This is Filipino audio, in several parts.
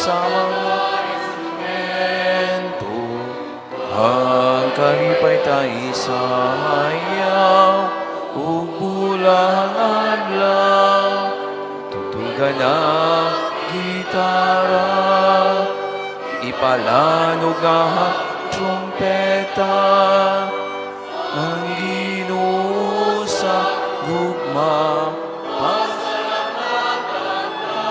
sa mga instrumento, ang kalipay tayo sa ayaw, upulang adlaw, tutugan ang gitara, ipalanog ang trumpeta, ang Ginoo sa gugma, pasalamatan ka,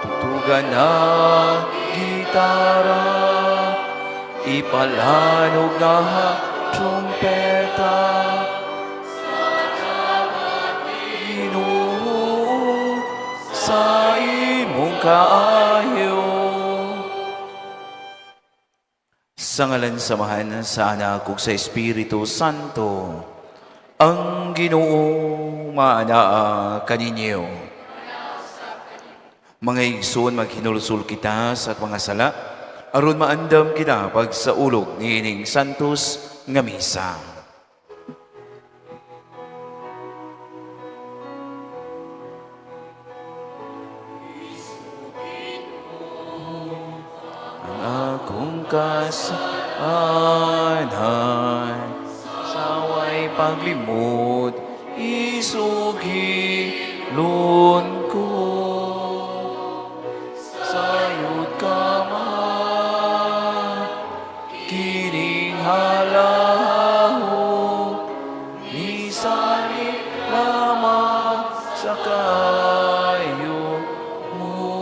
tutugan ang gitara, ipalanog ang trumpeta, Ginoo sa imong kaayo. Sa ngalan samahan sa Anak ug sa Espiritu Santo, ang Ginoo maanaa kaninyo. Mga igsoon, maghinulsol kita sa mga sala, aron maandam kita pag sa ulog ni ining santos nga misa. Akong kasaanan, saway paglimot, isugilon ko. Sayod ka man, kining halaho, isali lamang sa kayo mo.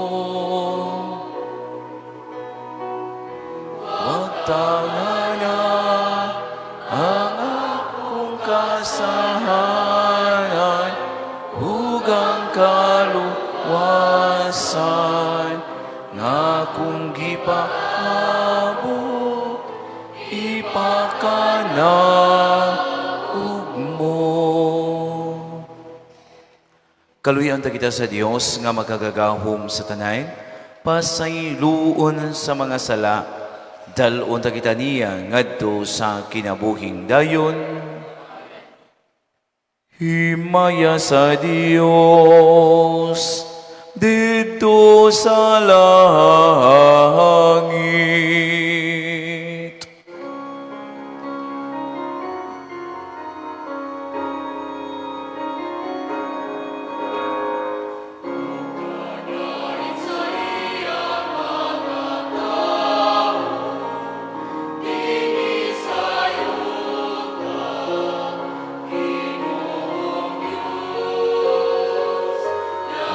Tanganan ang akong kasahanan, hugang kaluwasan, nga kung gipahabot, ipakana mo. Kaluyan ta kita sa Dios nga magagagahom sa tanan, pasayloon sa mga sala, dalon ta kita niya ngadto sa kinabuhing dayon. Himaya sa Dios dito sa langit.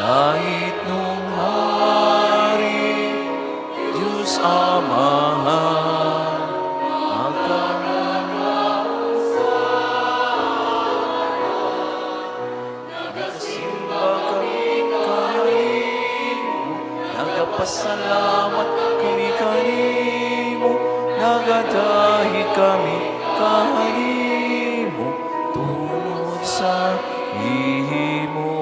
Kahit nung hari, Diyos Amahan, nagsimba kami kanimo, nagpasalamat kami kanimo, nagadahi kami kanimo, tungod sa ihimo.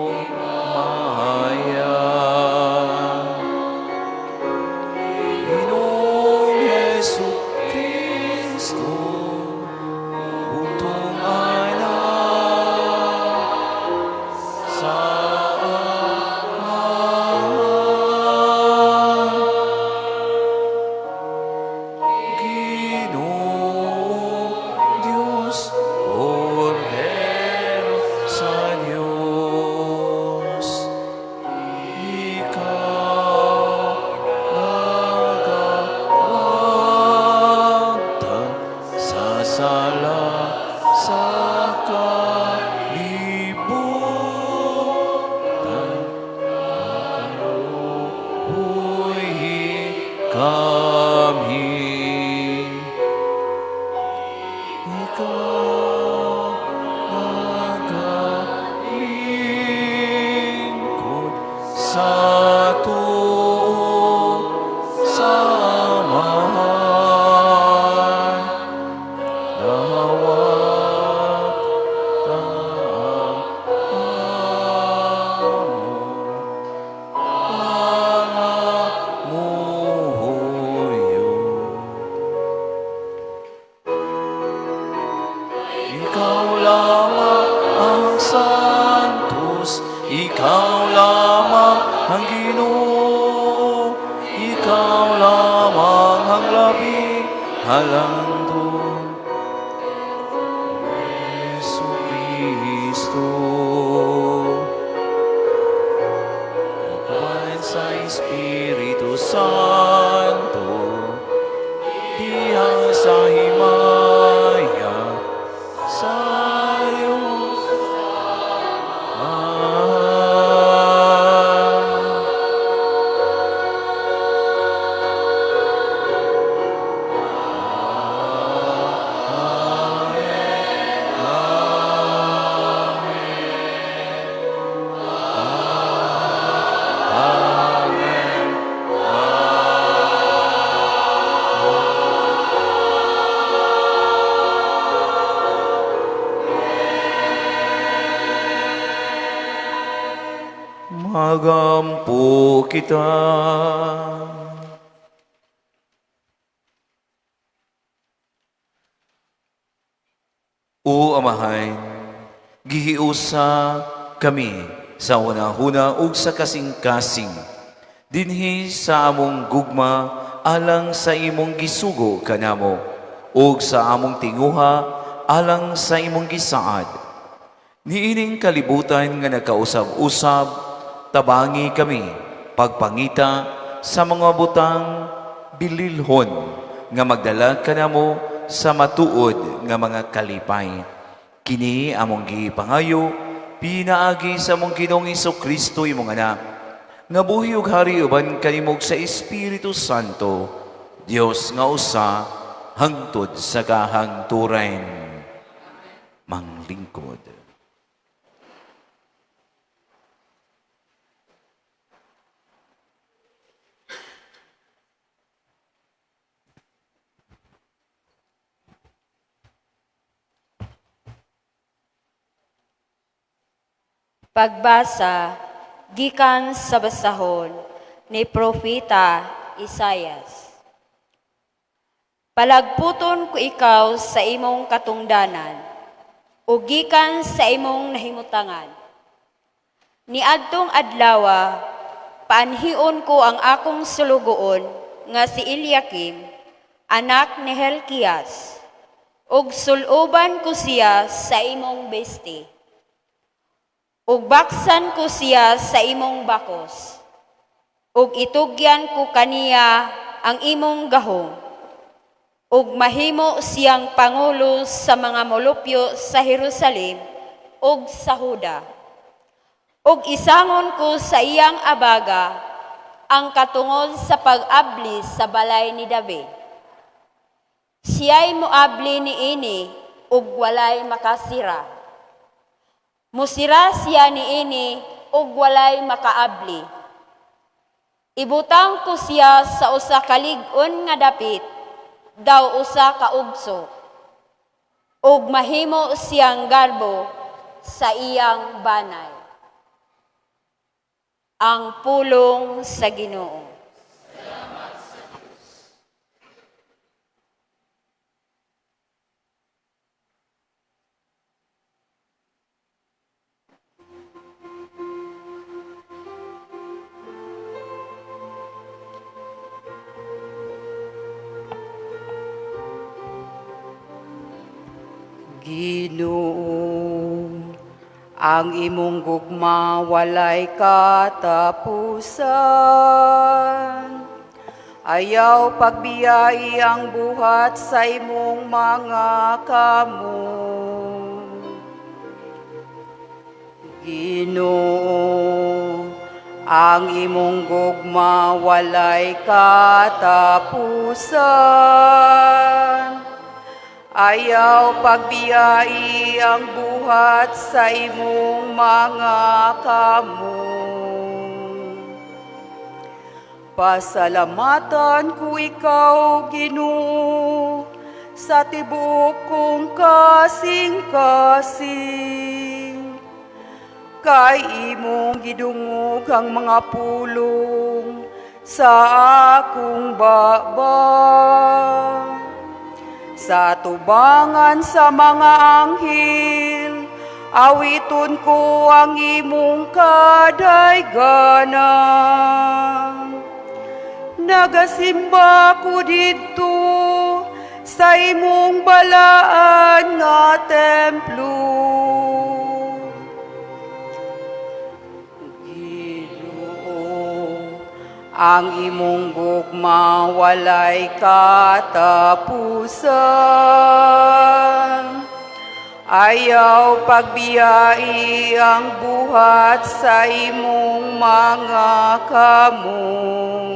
alangdon Yesu Cristo. Kawan sa Espiritu Santo, diha sa himaya, sa iyong magampo kita. O Amahan, gihiusa kami sa hunahuna ug sa kasing-kasing dinhi sa among gugma alang sa imong gisugo kanamo ug sa among tinguha alang sa imong gisaad. Niining kalibutan nga nagkausab-usab, tabangi kami pagpangita sa mga butang bililhon nga magdala kanamo sa matuod nga mga kalipay. Kini among gipangayo pinaagi sa among Ginoong Kristo imong anak nga buhi ug hari uban kanimog sa Espiritu Santo, Dios nga usa hangtod sa kahangturan. Manglingkod. Pagbasa gikan sa basahon ni Propeta Isayas. Palagputon ko ikaw sa imong katungdanan, o gikan sa imong nahimutangan. Niadtong adlawa, paanhion ko ang akong sulugoon nga si Eliakim, anak ni Helkias, ug suluban ko siya sa imong besti. Ug baksan ko siya sa imong bakos, ug itugyan ko kaniya ang imong gahong, ug mahimo siyang pangulo sa mga molupyo sa Jerusalem ug sa Huda. Ug isangon ko sa iyang abaga ang katungod sa pag-abli sa balay ni David. Siya'y moabli niini ug walay makasira. Musira siya niini ug walay makaabli. Ibutang ko siya sa usa ka lig-on nga dapit, daw usa ka ugso. Ug mahimo siyang garbo sa iyang banay. Ang pulong sa Ginoo. Ginoo, ang imong gugma walay katapusan. Ayaw pagbiyai ang buhat sa imong mga kamo. Ginoo, ang imong gugma walay katapusan. Ayaw pagbiyai ang buhat sa imong mga kamo. Pasalamatan ko ikaw, Ginoo, sa tibuok kong kasing-kasing. Kay imong gidungog ang mga pulong sa akong baba. Sa tubangan sa mga anghel, awiton ko ang imong kadayganan. Nagasimba ko dito sa imong balaan nga templo. Ginoo, ang imong gugma walay katapusan. Ayaw pagbiyai ang buhat sa imong mga kamong.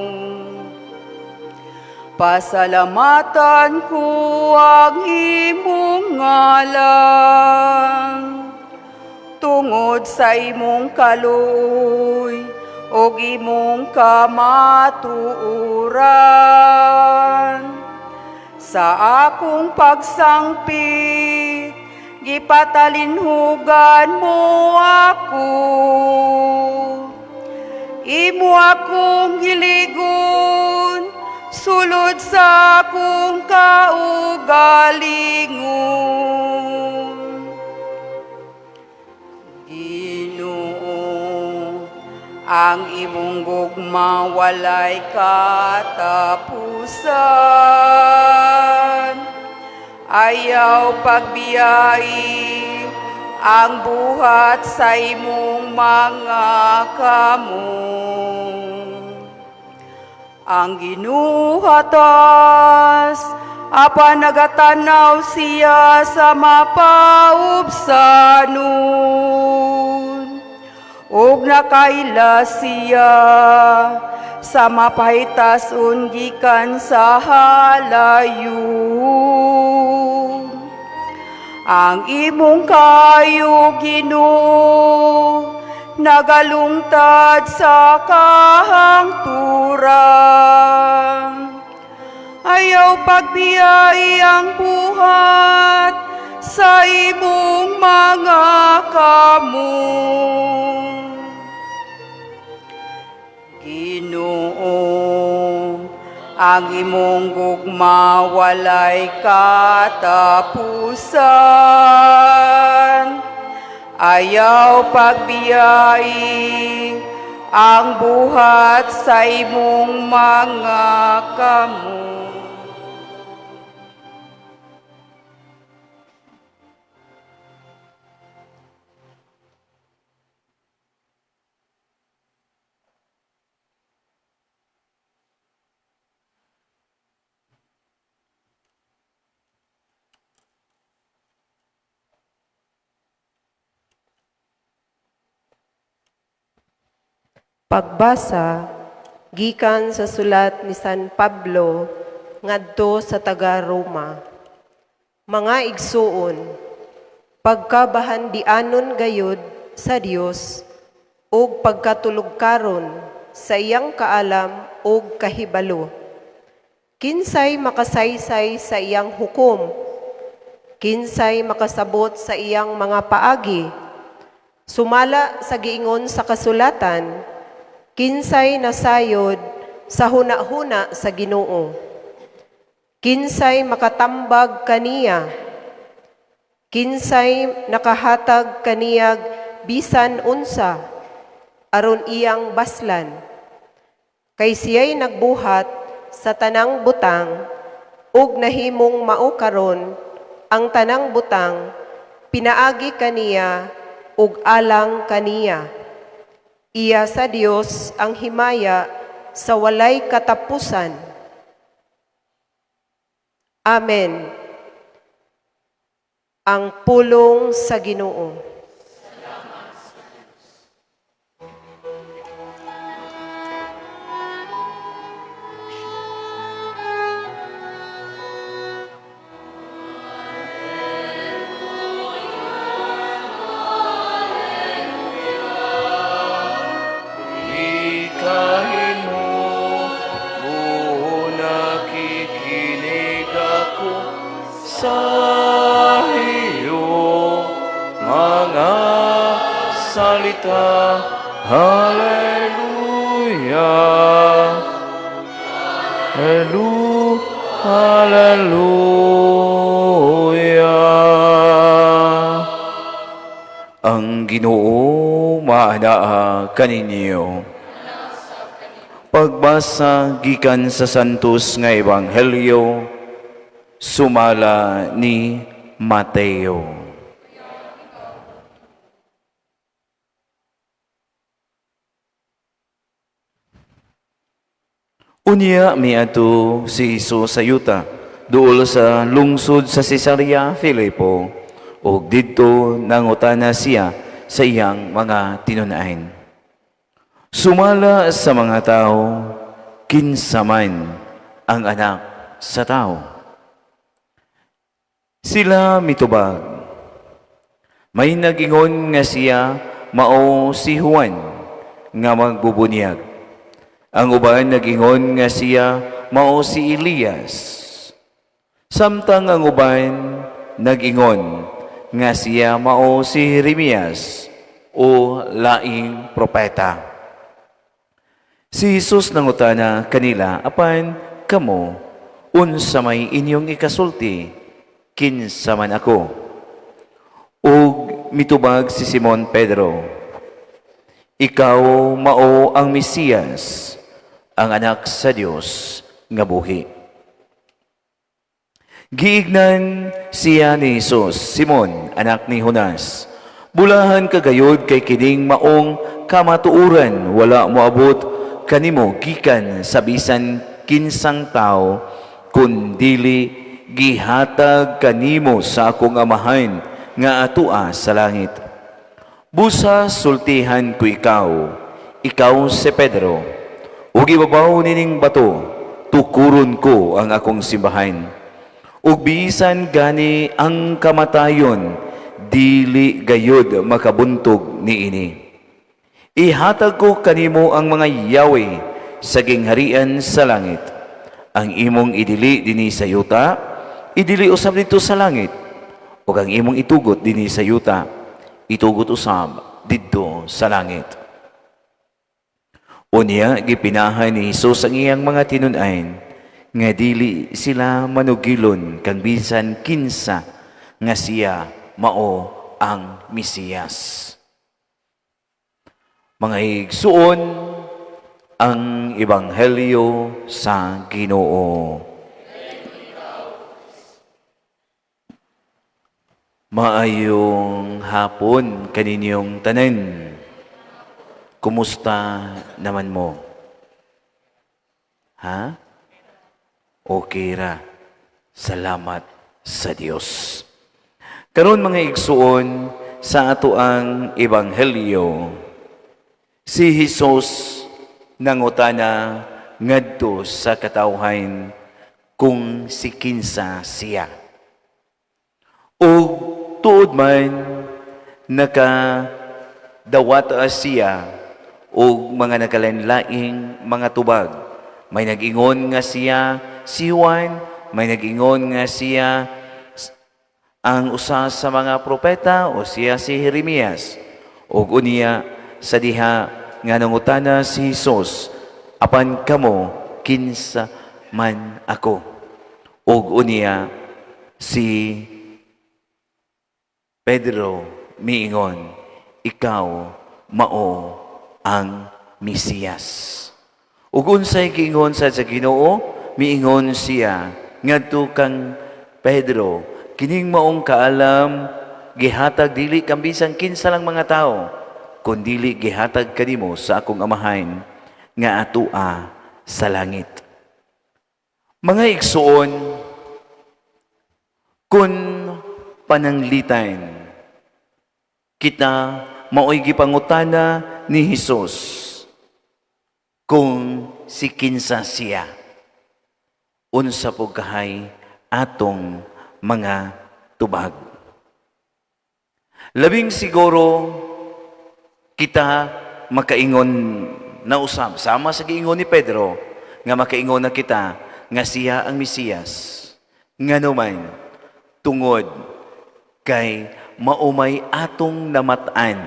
Pasalamatan ko ang imong ngalan, tungod sa imong kaluoy o imong kamatuoran. Sa akong pagsangpit, gipatalinhugan mo ako. Imo akong giligon, sulod sa akong kaugalingon. Ginoo, ang imong gugma walay katapusan. Ayaw pagbiyai ang buhat sa imong mga kamong. Ang ginuhatas, apan nagatanaw siya sa mapaubsanon. Ug nakaila siya sa mapahitas-on gikan sa halayon. Ang imong kayo, Ginoo, nagalungtad sa kahangturan. Ayaw pagbiyai ang buhat sa imong mga kamong. Ginoo, ang imong gugma walay katapusan. Ayaw pagbiyai ang buhat sa imong mga kamong. Pagbasa gikan sa sulat ni San Pablo ngadto sa taga Roma. Mga igsuon, pagkabahandianon gayud sa Dios ug pagkatulog karon sa iyang kaalam ug kahibalo. Kinsay makasaysay sa iyang hukom, kinsay makasabot sa iyang mga paagi. Sumala sa giingon sa kasulatan, kinsay nasayod sa huna-huna sa Ginoo. Kinsay makatambag kaniya. Kinsay nakahatag kaniyag bisan unsa aron iyang baslan. Kay siya'y nagbuhat sa tanang butang ug nahimong mao karon ang tanang butang pinaagi kaniya ug alang kaniya. Iya sa Dios ang himaya sa walay katapusan. Amen. Ang pulong sa Ginoo. Sa iyo mga salita, Hallelujah, Hallelujah. Ang Ginoo maanaa kaninyo. Pagbasa gikan sa santos nga ebanghelyo Sumala ni Mateo. Unya miadto si Jesus sa yuta, duol sa lungsod sa Cesarea Filipo, ug didto nangutana siya sa iyang mga tinunain. Sumala sa mga tao, kinsa man ang anak sa tao. Sila mitubag. May nagingon nga siya mao si Juan nga magbubunyag. Ang uban nagingon nga siya mao si Elias. Samtang ang uban nagingon nga siya mao si Jeremias o laing propeta. Si Jesus nangutana kanila, apan kamo unsa may inyong ikasulti, kinsa man ako? Ug mitubag si Simon Pedro, ikaw mao ang Mesiyas, ang anak sa Dios nga buhi. Giignan siya ni Jesus, Simon, anak ni Jonas. Bulahan kagayod kay kining maong kamatuuran, wala moabot kanimo gikan sa bisan kinsang tao, kundili gihatag kanimo sa akong amahan nga atua sa langit. Busa sultihan ko ikaw si Pedro, ug ibabaw nining bato, tukuron ko ang akong simbahan. Ug bisan gani ang kamatayon, dili gayud makabuntog niini. Ihatag ko kanimo ang mga yawi sa gingharian sa langit. Ang imong idili dinhi sa yuta, idili usab dito sa langit. Ug ang imong itugot dinhi sa yuta, itugot usab didto sa langit. Unya gipinahan ni Hesus ang iyang mga tinun-ain nga dili sila manugilon kang bisan kinsa nga siya mao ang Mesiyas. Mga igsuon, ang Ebanghelyo sa Ginoo. Maayong hapon kaninyong tanan. Kumusta naman mo? Ha? Okay ra. Salamat sa Dios. Karon mga igsuon sa ato ang Ebanghelyo, si Jesus nangutana ngadto sa katawhan kung si kinsa siya. O tuod man nakadawat siya o mga nakalanlaing mga tubag. May nag-ingon nga siya si Juan, may nag-ingon nga siya ang usa sa mga propeta o siya si Jeremias. O unya sa diha nga nangutana si Jesus, apan kamo kinsa man ako. O unya si Pedro miingon, ikaw mao ang Mesiyas. Ug unsay giingon sa Ginoo, miingon siya ngadto kang Pedro, kining maong kaalam gihatag dili kang bisan kinsa lang mga tao, kundili gihatag kanimo sa akong amahan nga atua sa langit. Mga igsuon, kun pananglitan kita maoy gipangutana ni Hesus kung si kinsa siya. Unsa po kahay atong mga tubag. Labing siguro kita makaingon na usab, sama sa giingon ni Pedro, nga makaingon na kita nga siya ang Mesiyas. Nga naman, tungod kay maumay atong namatan.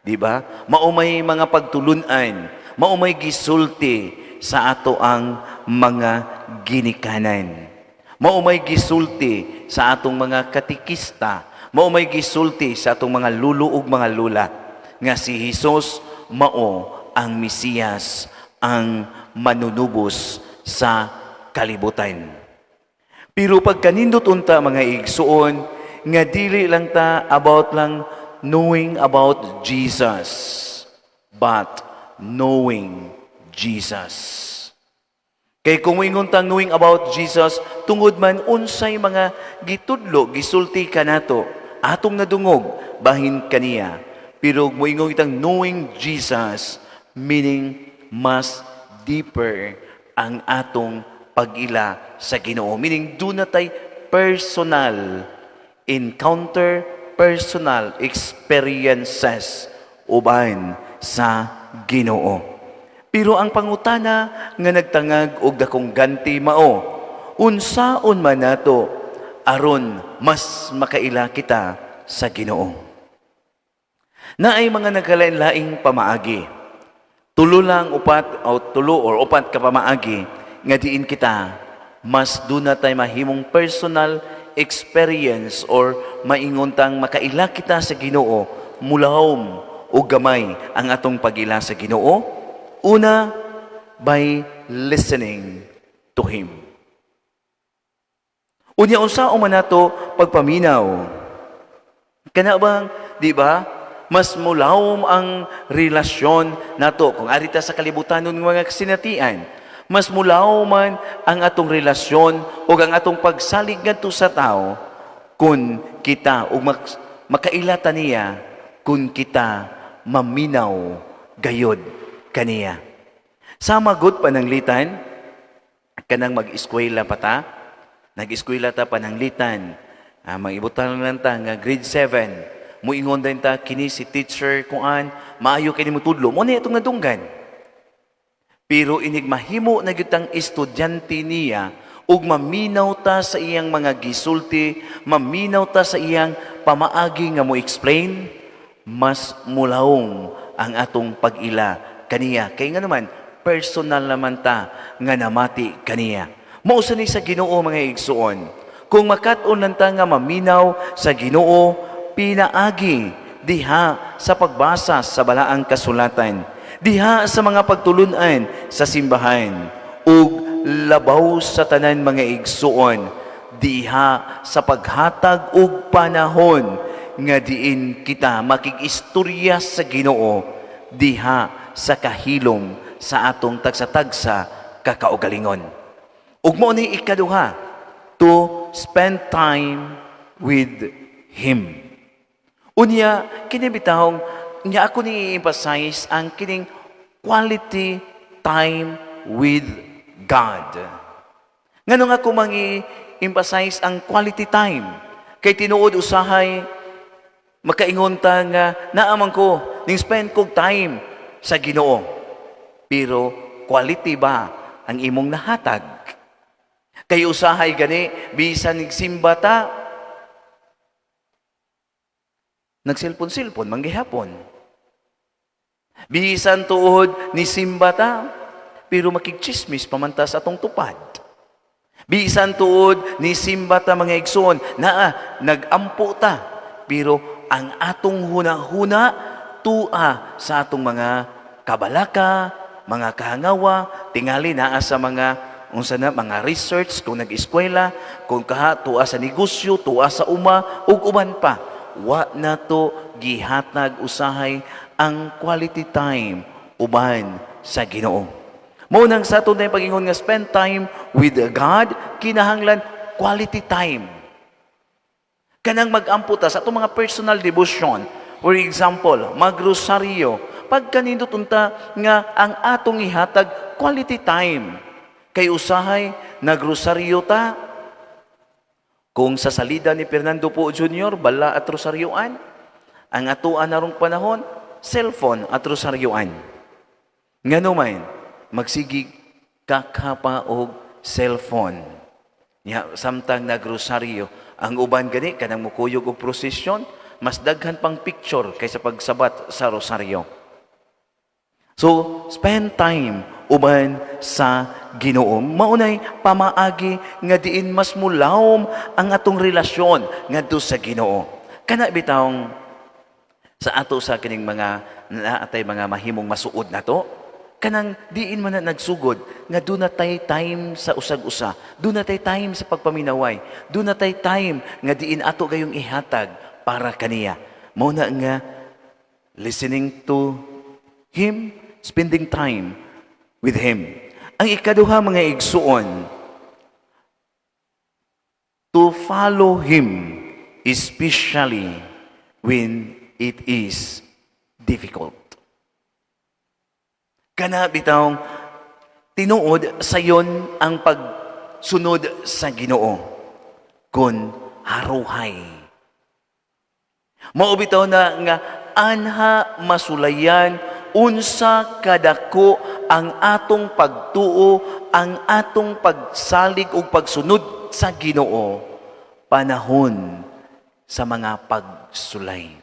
Di ba? Maumay mga pagtulunan, maumay gisulti sa ato ang mga ginikanan. Maumay gisulti sa atong mga katikista, maumay gisulti sa atong mga lulo ug mga lula nga si Jesus mao ang Mesiyas, ang manunubos sa kalibutan. Pero pagkanindot unta mga igsuon, nga dili lang ta about lang knowing about Jesus, but knowing Jesus. Kay kung moingon tang knowing about Jesus, tungod man unsay mga gitudlo, gisulti kanato, atong nadungog, bahin kaniya. Pero moingon itang knowing Jesus, meaning mas deeper ang atong pag-ila sa Ginoo. Meaning, doon na tayo personal encounter, personal experiences uban sa Ginoo. Pero ang pangutana nga nagtangag og dakong ganti mao, unsaon man nato aron mas makaila kita sa Ginoo. Naay mga nagkalain-laing pamaagi. Tulo lang upat o tulo or upat ka pamaagi nga diin kita mas duna tay mahimong personal experience or maingontang makaila kita sa Ginoo, mulahom o gamay ang atong pagila sa Ginoo. Una, by listening to Him. Unya unsaon man nato pagpaminaw. Kana bang, di ba? Mas mulawom ang relasyon nato kung arita sa kalibutan ng mga kasinatian. Mas mulawom man ang atong relasyon o ang atong pagsalig ngadto sa tao kung kita o makailata niya kung kita maminaw gayod kaniya. Sama gud pananglitan, kanang mag-eskwela pa ta, nag-eskwela ta pananglitan, mag-ibutan lang ta nga grade 7, muingon din ta kini si teacher kuan, maayo kini mo tudlo, mo na itong nadunggan. Pero inig mahimo na gyud tang estudyante niya, ug maminaw ta sa iyang mga gisulti, maminaw ta sa iyang pamaagi nga mo explain, mas mulawong ang atong pag-ila kaniya. Kaya nga naman, personal naman ta nga namati kaniya. Mausa ni sa Ginoo mga igsuon. Kung makat-on lang ta nga maminaw sa Ginoo, pinaagi diha sa pagbasa sa balaang kasulatan, diha sa mga pagtulunan sa simbahan, ug labaw sa tanan mga igsuon, diha sa paghatag og panahon nga diin kita makikistorya sa Ginoo, diha sa kahilom sa atong tagsa-tagsa kakaugalingon. Ug mo ni ikaduha, to spend time with Him. Unya, kini bitahong, niya ako ni emphasize ang kining quality time with God. Nganong ako mangi-emphasize ang quality time? Kay tinuod usahay, makaingon ta nga, naaman ko, ning spend kog time sa Ginoo. Pero quality ba ang imong nahatag? Kay usahay gani bisan nagsimba ta, nagsilpon-silpon manggihapon. Bisan tuod ni simba ta, pero makigchismis pamantas atong tupad. Bisan tuod ni simba ta mga igsoon, nagampo ta, pero ang atong huna-huna tua sa atong mga kabalaka, mga kahangawa, tingali naa sa mga unsa na mga research kung nag-eskwela, kung tua sa negosyo, tua sa uma ug uban pa. Wa na to gihatag usahay ang quality time uban sa Ginoo. Mao nang sa aton pag-ingon nga spend time with God, kinahanglan quality time. Kanang mag-ampo ta sa atong mga personal devotion. For example, magrosaryo. Pagkanindot unta nga ang atong ihatag quality time. Kay usahay, nagrosaryo ta. Kung sa salida ni Fernando Po Jr., bala at rosaryoan. Ang atuan narong panahon, cellphone at rosaryoan. Nga naman, magsigig kakapa og cellphone. Samtang nagrosaryo, ang uban gani, kanang mukuyog og prosesyon, mas daghan pang picture kaysa pagsabat sa rosaryo. So, spend time uban sa Ginoo. Maunay pamaagi nga diin mas mulawom ang atong relasyon ngadto sa Ginoo. Kana bitawng sa ato sa kining mga naatay mga mahimong masuod nato, kanang diin man na nagsugod nga doon na tayo time sa usag-usa. Doon na tayo time sa pagpaminaway. Doon na tayo time nga diin ato gayong ihatag para kaniya. Muna nga listening to Him, spending time with Him. Ang ikaduha mga igsuon, to follow Him, especially when it is difficult. Kana bitawng tinuod sayon ang pagsunod sa Ginoo kun haruhay. Mao bitaw na nga anha masulayan unsa kadako ang atong pagtuo, ang atong pagsalig ug pagsunod sa Ginoo panahon sa mga pagsulay.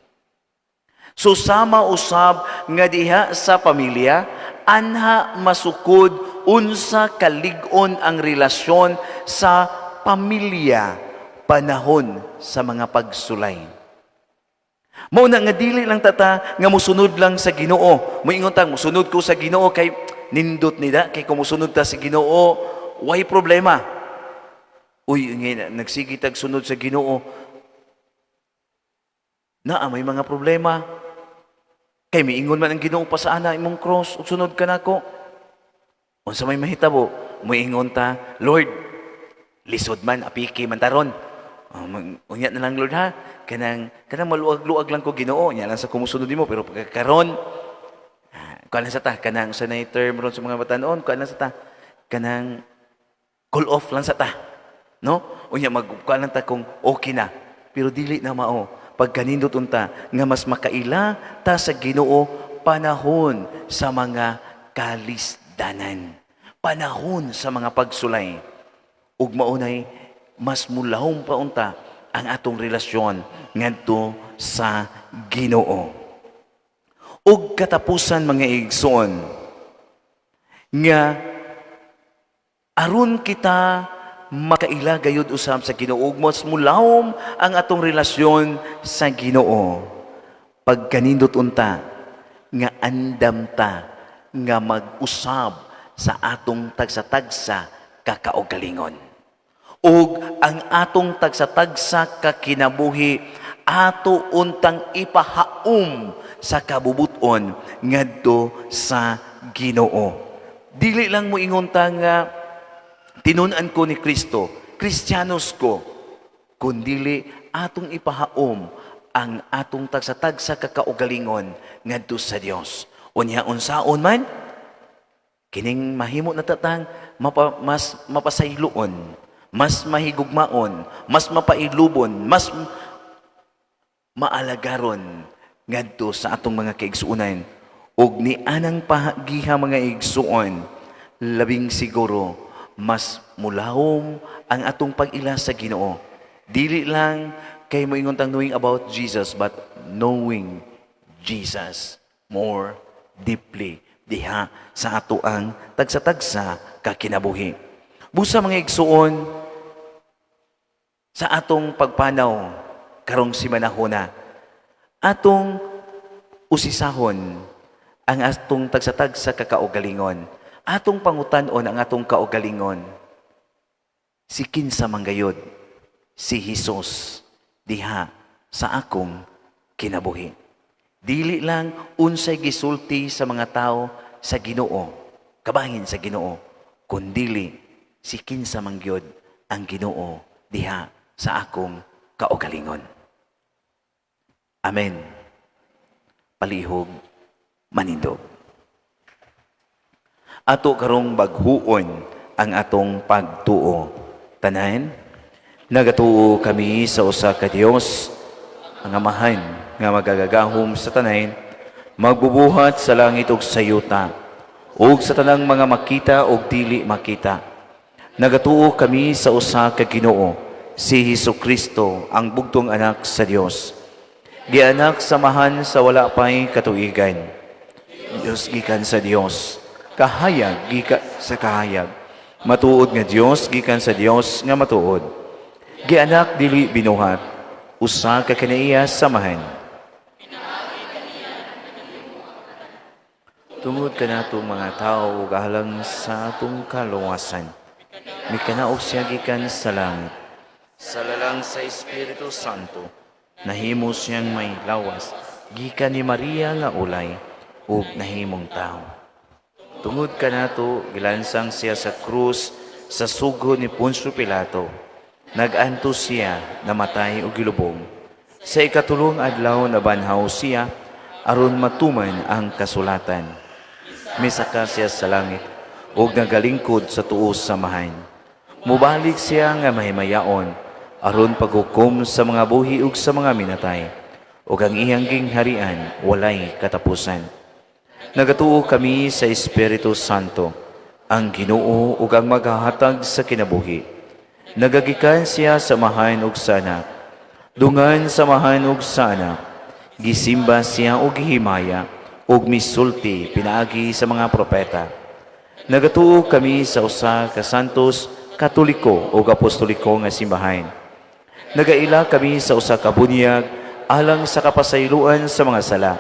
So sama usab nga diha sa pamilya, anha masukod unsa kalig-on ang relasyon sa pamilya panahon sa mga pagsulay. Mao na nga dili lang tata nga musunod lang sa Ginoo. Moingon tang musunod ko sa Ginoo kay nindot nida kay kumusunod ta sa Ginoo, way problema. Uy, nagsige tag sunod sa Ginoo. May mga problema. Kay miingon man ang Ginoo pa sa ana imong cross ug sunod ka nako. Unsa may mahitabo, moingon ta, Lord, lisod man apiki man taron. Unya na lang Lord ha, kanang maluag-luag lang ko Ginoo, nya lang sa kumusunod nimo pero pagkakaron kuan sa ta kanang sa nay term ron sa mga batan-on, kuan sa ta kanang call off lang sa ta. No? Unya magkuan lang ta kung okay na. Pero dili na mao pagkanindot unta nga mas makaila ta sa Ginoo panahon sa mga kalisdanan, panahon sa mga pagsulay. Ug maunay mas mulahom pa unta ang atong relasyon ngadto sa Ginoo. Ug katapusan mga igsoon nga aron kita makaila gayud usab sa Ginoo ug mas mulahom ang atong relasyon sa Ginoo pagkanindot unta nga andam ta nga mag-usab sa atong tagsa-tagsa kakaugalingon ug ang atong tagsa-tagsa kakinabuhi ato untang ipahaom sa kabubuton ngadto sa Ginoo. Dili lang mo ingon ta nga tinunan ko ni Kristo, Kristiyanos ko, kundili atong ipahaom ang atong tagsa-tagsa kakaugalingon ngadto sa Dios. Unya unsaon man kining mahimo na tatang mas mapasayloon, mas mahigugmaon, mas mapailubon, mas maalagaron ngadto sa atong mga kaigsuonan ug ni anang pahagiha mga igsuon labing siguro mas mulahom ang atong pag-ila sa Ginoo. Dili lang kay moingon tang knowing about Jesus but knowing Jesus more deeply diha sa ato ang tagsa-tagsa kakinabuhi. Busa mga igsuon sa atong pagpanaw karong simanahona atong usisahon ang atong tagsa-tagsa kakaugalingon. Atong pangutan-on ang atong kaugalingon. Si kinsa manggayod, si Hesus diha sa akong kinabuhi. Dili lang unsay gisulti sa mga tao sa Ginoo, kabahin sa Ginoo, kundili si kinsa mangyod ang Ginoo diha sa akong kaugalingon. Amen. Palihog manindog. Ato karong baghuon ang atong pagtuo. Tanan, nagatuo kami sa usa ka Dios, ang amahan nga magagagahom sa tanan, magbubuhat sa langit ug sa yuta, ug sa tanang mga makita ug dili makita. Nagatuo kami sa usa ka Ginoo, si Hesukristo, ang bugtong anak sa Dios. Gianak samahan sa wala pay katuigan. Dios gikan sa Dios. Kahayag gikan sa kahayag. Matuod nga Dios gikan sa Dios nga matuod. Gianak dili binuhat, usa ka kaniya samahan. Tungod ka na itong mga tao ug alang sa atong kaluwasan. Mikanaog siya gikan sa langit. Sa lalang sa Espiritu Santo, nahimo siyang may lawas, gikan ni Maria nga ulay, ug nahimong tao. Tungod ka na ito, gilansang siya sa krus sa sugo ni Poncio Pilato. Nag-anto siya, namatay ug gilubong. Sa ikatulong adlaw na banhaw siya, aron matuman ang kasulatan. Misaka siya sa langit, ug nagalingkod sa tuos samahan. Mubalik siya nga mahimayaon, aron paghukom sa mga buhi ug sa mga minatay, ug ang iyang gingharian walay katapusan. Nagatuo kami sa Espiritu Santo, ang Ginoo ug ang maghahatag sa kinabuhi. Nagagikan siya sa mahan ug sa anak, dungan sa mahan ug sa anak, gisimba siya ug gihimaya, ug misulti pinaagi sa mga propeta. Nagatuo kami sa usa ka santos, katoliko ug apostoliko nga simbahan. Nagaila kami sa usa ka bunyag alang sa kapasayloan sa mga sala.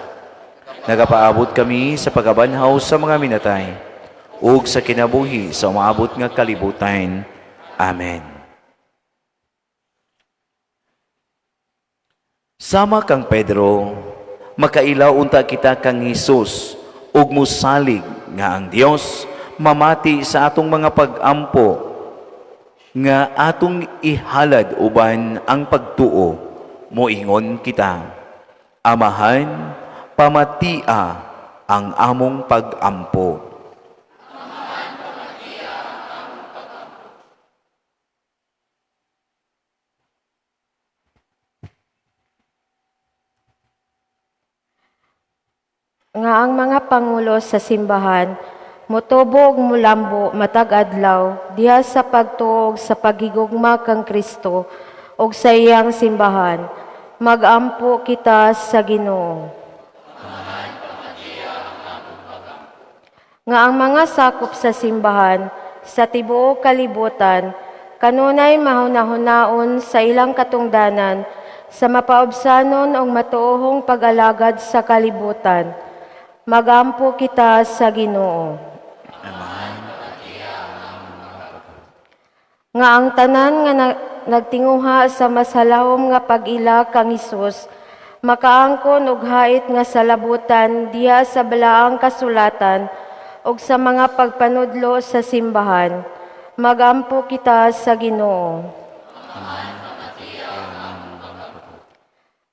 Nagapaabot kami sa pagabanhaw sa mga minatay ug sa kinabuhi sa umaabot nga kalibutan. Amen. Sama kang Pedro, makailaw unta kita kang Hesus, ug musalig nga ang Dios mamati sa atong mga pag-ampo, nga atong ihalad uban ang pagtuo, moingon kita. Amahan, pamatia ang among pag-ampo. Nga ang mga pangulo sa simbahan, mutubog mulambo matag adlaw, diha sa pagtuog sa paghigugma kang Kristo, og sa iyang simbahan, magampo kita sa Ginoo. Nga ang mga sakop sa simbahan, sa tibuok kalibutan, kanunay mahuna-hunaon sa ilang katungdanan, sa mapaobsanon og matuohong pag-alagad sa kalibutan, magampo kita sa Ginoo. Nga ang tanan nga nagtinguha sa masalawom nga pag-ila kang Hesus, makaangkon og hait nga salabutan diha sa balaang kasulatan ug sa mga pagpanudlo sa simbahan, magampo kita sa Ginoo.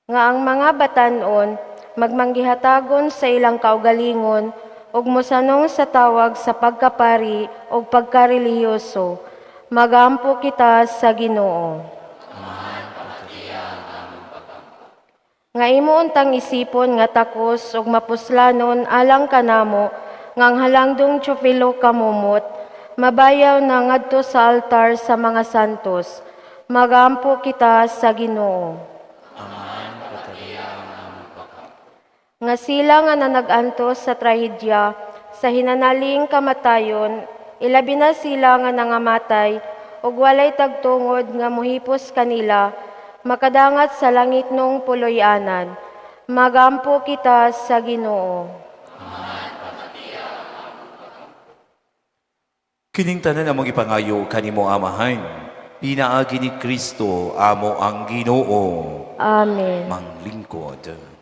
Nga ang mga batan-on magmanggihatagon sa ilang kaugalingon ug mosanong sa tawag sa pagkapari o pagkarelihiyoso, magampo kita sa Ginoo. Nga imo untang isipon nga takos ug mapuslanon alang kanamo ngang halangdong Teofilo kamumot, mabayaw na ngadto sa altar sa mga santos, magampo kita sa Ginoo. Nga sila nga nanag-antos sa trahedya, sa hinanaling kamatayon, ilabi na sila nga nangamatay, ug walay tagtungod nga muhipos kanila, makadangat sa langit nung puloy-anan. Magampo kita sa Ginoo. Kining tanan among ipangayo kanimo amahan, pinaagi ni Kristo amo ang Ginoo. Amen. Manglingkod.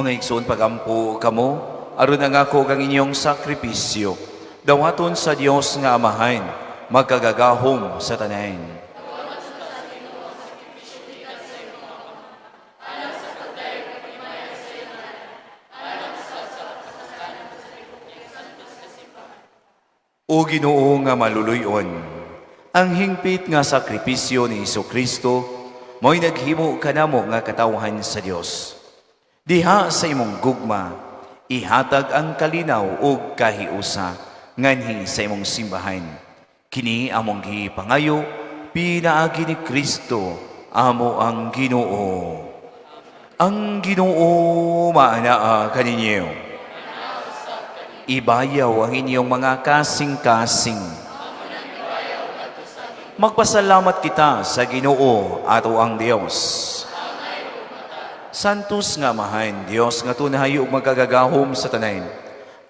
Mga igsoon pagampo kamo, aron ang ako kang inyong sakripisyo. Dawaton sa Dios nga Amahan, magkagagahom sa tanan. O Ginoo nga maluluyon, ang hingpit nga sakripisyo ni Jesucristo mo'y naghimo kanamo nga katawhan sa Dios. Diha sa imong gugma, ihatag ang kalinaw o kahiusa nganhi sa imong simbahan. Kini among gipangayo, pinaagi ni Kristo, amo ang Ginoo. Ang Ginoo maanaa kaninyo. Ibayaw ang inyong mga kasing-kasing. Magpasalamat kita sa Ginoo ato ang Dios. Santos nga Amahan, Dios nga tunahay ug magkagagahom sa tanan.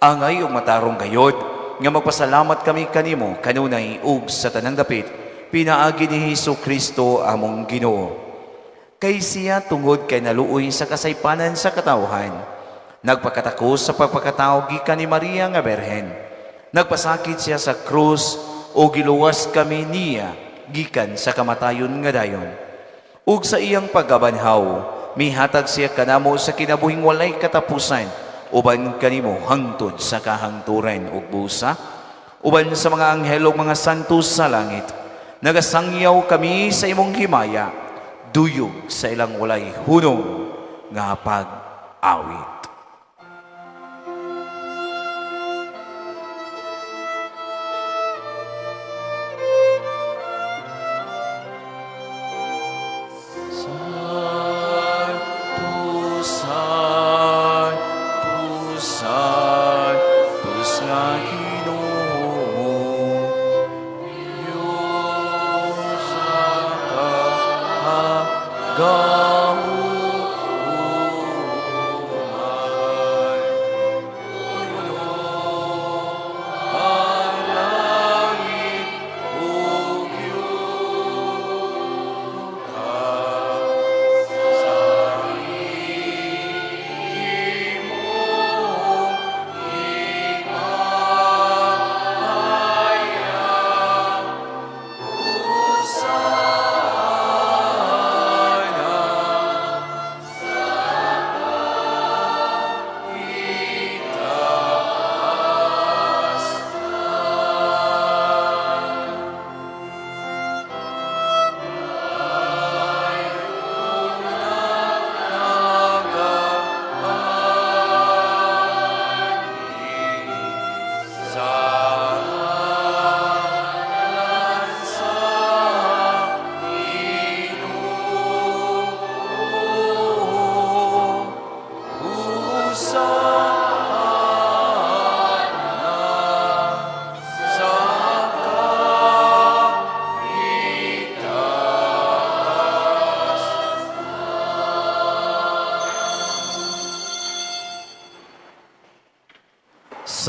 Angay ug matarong gayod nga magpasalamat kami kanimo kanunay ug sa tanang dapit pinaagi ni Jesucristo among Ginoo. Kay siya tungod kay naluoy sa kasaypanan sa katawhan. Nagpakatakos sa pagpakatao gikan ni Maria nga Berhen. Nagpasakit siya sa krus o giluwas kami niya gikan sa kamatayon nga dayon. Ug sa iyang paggabanhaw, mihatag siya kanamo sa kinabuhing walay katapusan, uban kanimo hangtod sa kahangturan ug busa, uban sa mga anghel ug mga santos sa langit. Nagasangyaw kami sa imong himaya, duyog sa ilang walay hunong nga pag-awit.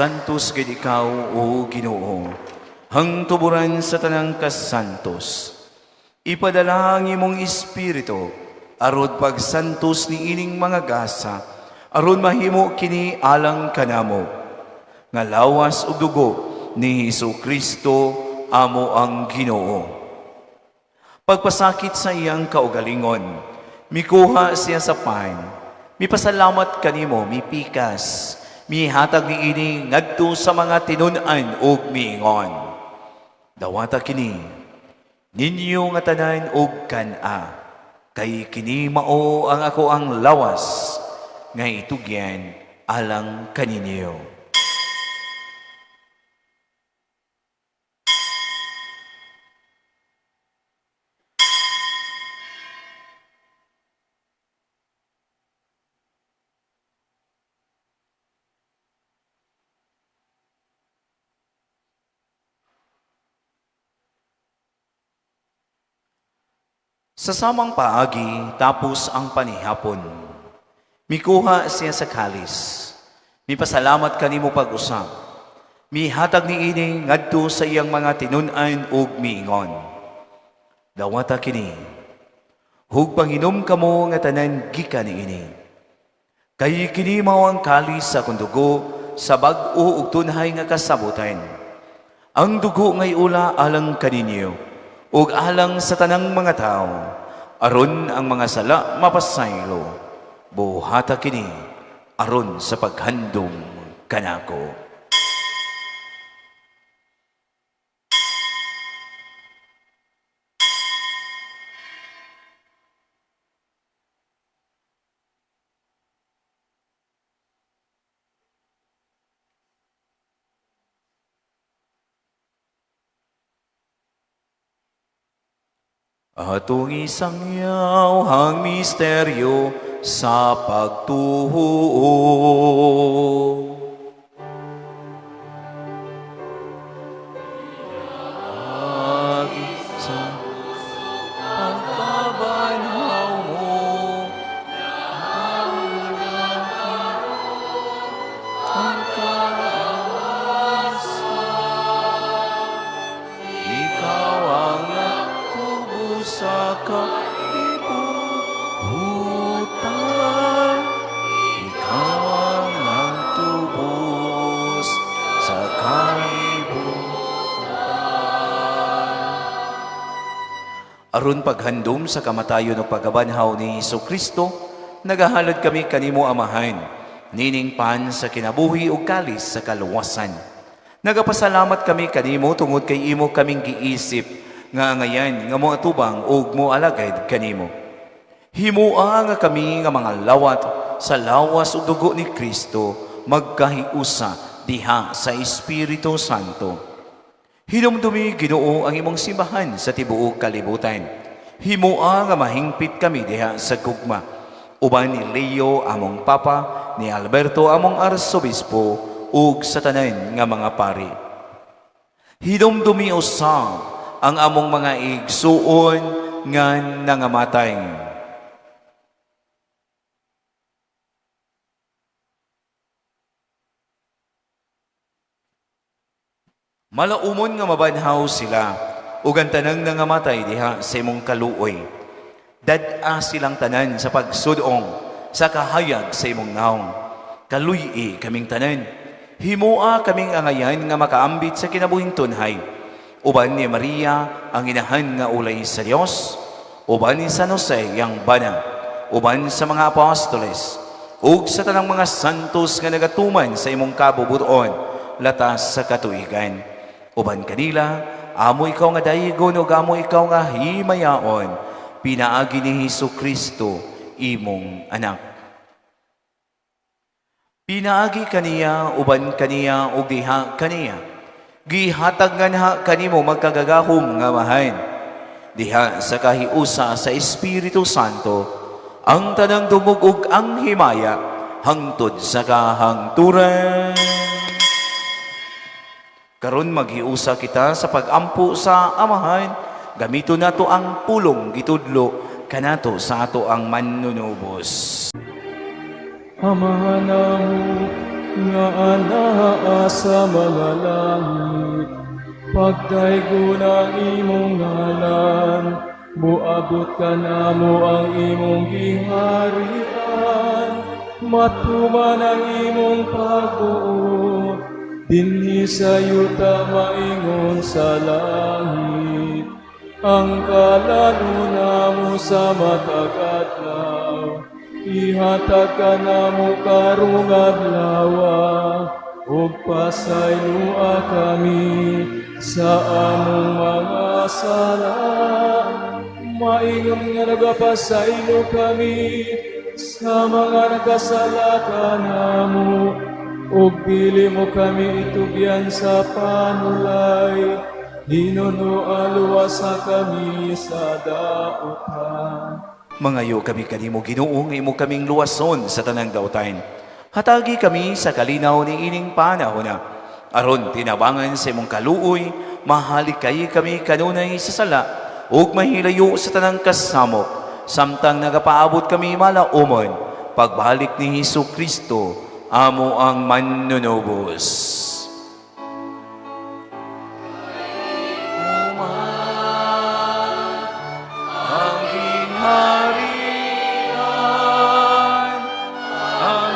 Santos gid ikaw, O Ginoo, hangtuburan sa tanang kasantos. Ipadala ang imong espiritu, arod pagsantos ni ining mga gasa, aron mahimo kini alang kanamo. Nga lawas ug dugo ni Jesucristo, amo ang Ginoo. Pagpasakit sa iyang kaugalingon, mikuha siya sa pan, mipasalamat kanimo, mipikas, mihatag ni ini ngadto sa mga tinun-an ug miingon. Dawata kini ninyo nga tanan ug kan-a, kay kini mao ang ako ang lawas nga itugyan alang kaninyo. Sa samang paagi, tapos ang panihapon. Mikuha siya sa kalis. Mipasalamat kanimo pag-usap. Mihatag ni ini ngadto sa iyang mga tinun-an ug miingon. Dawata kini. Hug panginom kamo nga tanan gikan ni ini. Kay kini mao ang kalis sa akong dugo sa bag-o ug tunhay nga kasabutan. Ang dugo ngay ula alang kaninyo ug alang sa tanang mga tao aron ang mga sala mapasaylo. Buhata kini aron sa paghandom kanako. Atong isangyaw ang misteryo sa pagtuo. Agi sa pagkabanhaw mo, ang kaasa, ikaw ang nagtubo sa kalibutan, ikaw ang nagtubos sa kalibutan. Aron paghandom sa kamatayon o pagabanhaw ni Jesucristo, nagahalad kami kanimo amahan, nining pan sa kinabuhi o kalis sa kaluwasan. Nagapasalamat kami kanimo tungod kay imo kaming giisip nga ngayan nga mo atubang ug mo alagad kanimo. Himua nga kami nga mga lawat sa lawas ug dugo ni Kristo magkahiusa diha sa Espiritu Santo. Hinumdumi Ginoo ang imong simbahan sa tibuok kalibutan. Himua nga mahingpit kami diha sa gugma. Uban ni Leo among papa, ni Alberto among arsobispo ug sa tanan nga mga pari. Hinumdumi usab ang among mga igsuon nga nangamatay. Malaumon nga mabanhaw sila ug ang tanang nangamatay diha sa imong kaluoy. Dad-a silang tanan sa pagsudong sa kahayag sa imong naong. Kaluy-i kaming tanan. Himua kaming angayan nga makaambit sa kinabuhing tunhay. Uban ni Maria ang inahan nga ulay sa Dios, uban ni San Jose yang bana, uban sa mga apostoles, ug sa tanang mga santos nga nagatuman sa imong kabubuton latas sa katuigan. Uban kanila, amo ikaw nga dayigon ug amo ikaw nga himayaon, pinaagi ni Jesucristo imong anak. Pinaagi kaniya, uban kaniya ug diha kaniya. Gihatag nga na kanimo magkagagahom nga mahan. Diha sa kahiusa sa Espiritu Santo, ang tanang dungog ug ang himaya hangtod sa kahangturan. Karon maghiusa kita sa pagampo sa amahan, gamito nato ang pulong gitudlo kanato sa ato ang manunubos. Amahan namo nga anaa sa mga langit, pagdaygon ang imong ngalan, buabot ka namo ang imong giharian, matuman ang imong pagbuot, dinhi sa yuta maingon sa langit, ang kalaluna mo sa matag adlaw, ihatag ka namo karong adlaw, ug pasaylua kami sa among mga sala, maingon nga nagapasaylo kami sa mga nagkasala kanamo, ug dili mo kami itugyan sa panulay, hinunualuwasa kami sa daotan. Mangayo kami kanimo Ginoo nga imo kaming luwason sa tanang daotan. Hatagi kami sa kalinaw ni ining panahona. Aron tinabangan sa imong kaluoy, mahalikay kami kanunay sa sala ug mahilayo sa tanang kasamok. Samtang nagapaabot kami malaumon, pagbalik ni Jesucristo, amo ang manunubos. Ang gingharian, ang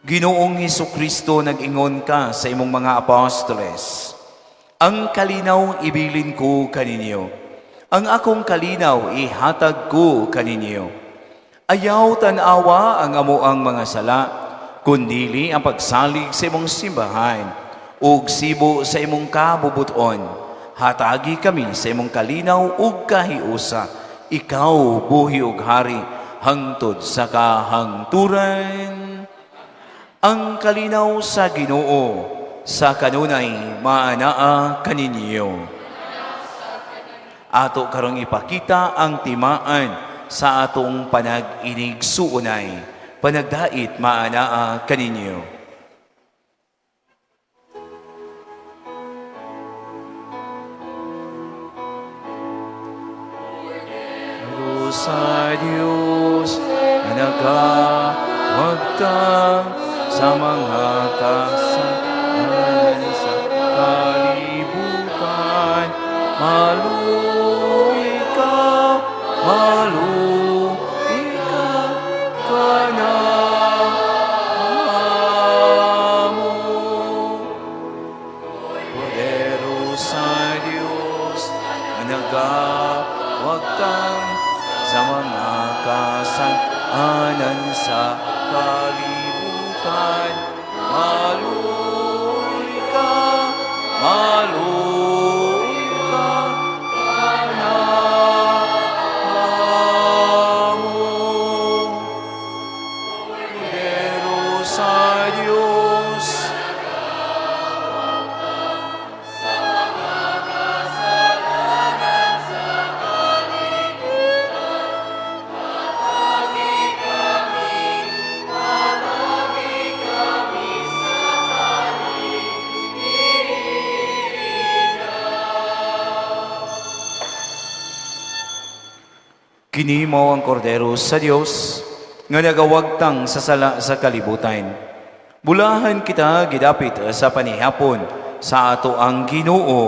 Ginoong Hesukristo, nag-ingon ka sa imong mga apostoles, ang kalinaw ibilin ko kaninyo, ang akong kalinaw ihatag ko kaninyo. Ayaw tanawa ang amoang mga sala, kundili ang pagsalig sa imong simbahan, ug sibo sa imong kabubuton. Hatagi kami sa imong kalinaw ug kahiusa, ikaw buhi ug hari, hangtod sa kahangturan. Ang kalinaw sa Ginoo, sa kanunay maanaa kaninyo. Ato karong ipakita ang timaan sa atong panag-inigsuunay, panagdait maanaa kaninyo. Sa Diyos na nagawagtang sa mga kasalanan sa kalibutan, maluwi ka ka na mo. Poderoso sa Diyos na nagawagtang sa mga kasalanan sa kalibutan, maluwi ka na mo. Poderoso sa Diyos, kini mao ang kordero sa Dios nga nagawagtang sa sala sa kalibutan. Bulahan kita gidapit sa panihapon sa ato ang Ginoo.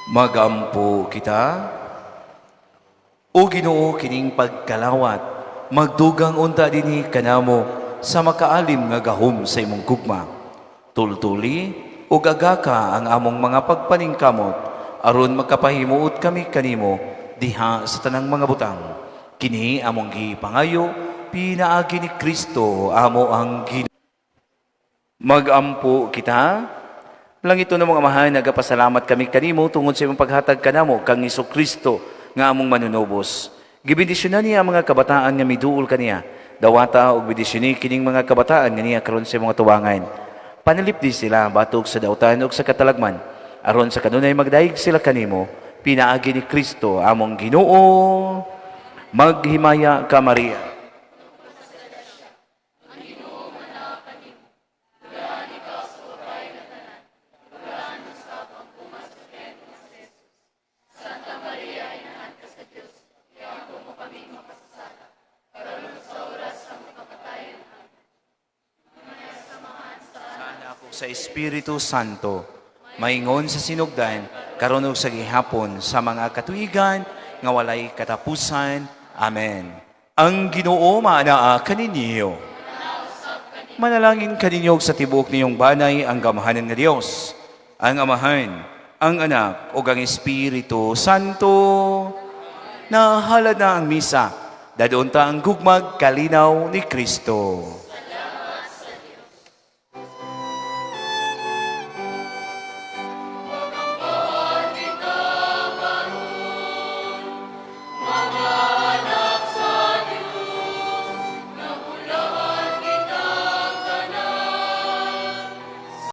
Magampo kita, o Ginoo kining pagkalawat, magdugang unta dinhi kanamo sa makaalim nga gahom sa imong gugma. Tultuli ug agaka ang among mga pagpaningkamot aron magkapahimuot kami kanimo diha sa tanang mga butang. Kini among gipangayo pinaagi ni Kristo amo ang Ginoo. Magampo kita. Lang ito na mga amahan, nagapasalamat kami kanimo tungod sa imong paghatag kanamo kang Hesukristo nga among manunubos. Gibendisyonan niya ang mga kabataan nga miduol kaniya. Dawata og bendisyoni kining mga kabataan nga niya karon sa mga tuwangan. Panalipdi sila batok sa dautan ug sa katalagman. Aron sa kanunay magdaig sila kanimo pinaagi ni Kristo among Ginoo. Maghimaya ka Maria. Sa Espiritu Santo, maingon sa sinugdan, karon ug sa gihapon sa mga katuigan nga walay katapusan. Amen. Ang Ginoo maanaa kaninyo. Manalangin kaninyo sa tibuok niyong banay ang gamahanan nga Dios, ang Amahan, ang Anak ug ang Espiritu Santo. Nahalad na ang misa. Dadunta ang gugmag kalinaw ni Kristo.